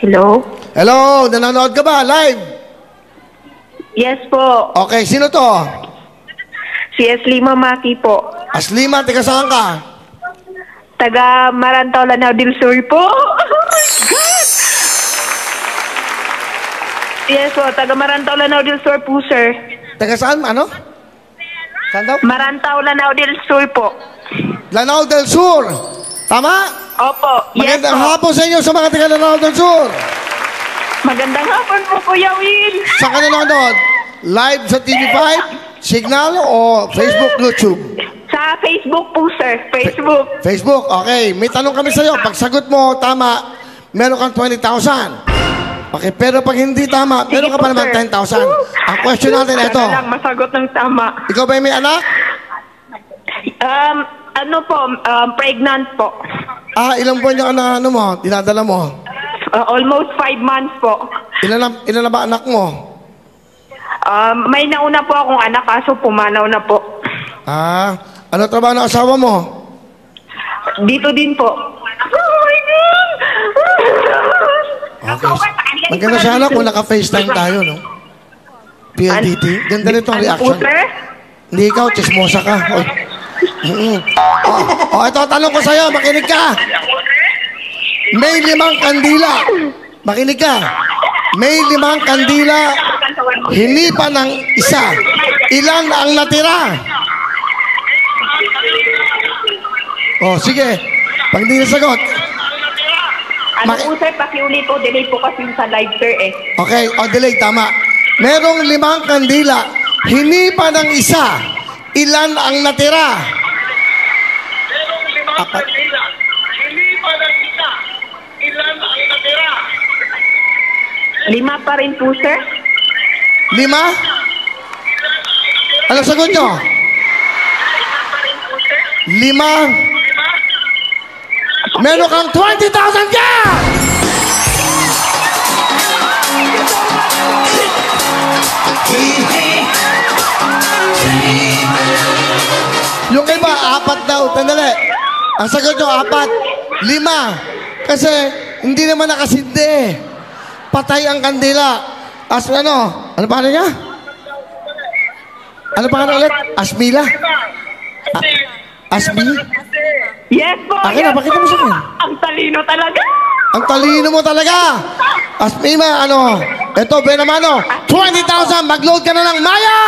Hello? Hello, nanonood ka ba? Live? Yes po. Okay, sino to? Si Eslima Maki po. Aslima, taga saan ka? Taga Marantaw, Lanao del Sur po. Oh my God! Yes po, taga Marantaw, Lanao del Sur po, sir. Taga saan? Ano? Saan daw? Marantaw, Lanao del Sur po. Lanao del Sur. Tama? Opo. Yes Magandang po. hapon sa inyo sa mga taga Lanao del Sur. Magandang hapon po, Kuya Will. Saan ka nanonood? Live sa TV5, Signal o Facebook, YouTube? Sa Facebook po, sir. Facebook. Facebook, okay. May tanong kami sa iyo. Pag sagot mo, tama, meron kang 20,000. Okay, pero pag hindi tama, meron ka pa naman 10,000. Ang question natin ito. Sana lang masagot ng tama. Ikaw ba may anak? Ano po, pregnant po. Ilang buwan yung ano mo, dinadala mo? Almost 5 months po. Ilan na ba anak mo? May nauna po akong anak, kaso pumanaw na po. Ano trabaho ng asawa mo? Dito din po. Oh my God! Okay. Maganda sana kung naka-FaceTime tayo, no? PLDT. Ganda nitong Ano po, reaction. sir? Hindi ikaw, chismosa ka. Ito, tanong ko sa'yo, makinig ka. May 5 kandila. Makinig ka. May 5 kandila. Hinipa ng isa. Ilan ang natira? Sige. Pag hindi nasagot. Ano po, sir? Pakiulit po. Delay po kasi sa live, sir, eh. Okay, delay, tama. Merong 5 kandila. Hinipa ng isa. Ilan ang natira? Merong 5 kandila. Hinipa ng isa. Ilan ang natira? 5 pa rin po, sir. 5? Ano sagot nyo? 5? Meron kang 20,000 ka! Yung iba, 4 daw. Tandali. Ang sagot nyo, 4. 5. Kasi, hindi naman nakasindi. Patay ang kandila. Ano pangalan niya? Ano pangalan ulit? Asmila? Asmi? Yes po. Akin na, yes pakita mo po. sa akin. Ang talino talaga. Ang talino mo talaga. Asmima, Ito, Benamano. 20,000, mag-load ka na ng Maya!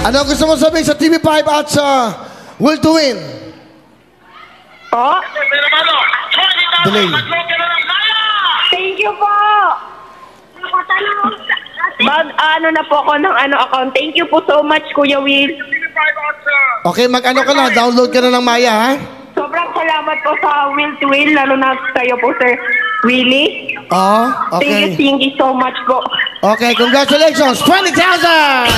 Ano gusto mo sabihin sa TV5 at sa Will to Win? Po? Delay. Thank you po. Ano na po ako ng account. Thank you po so much, Kuya Will. Okay, mag-ano ka na, download ka na ng Maya, ha? Sobrang salamat po sa Will to Will, lalo na sa'yo po, Sir Willie. Okay. Thank you so much po. Okay, congratulations! 20,000!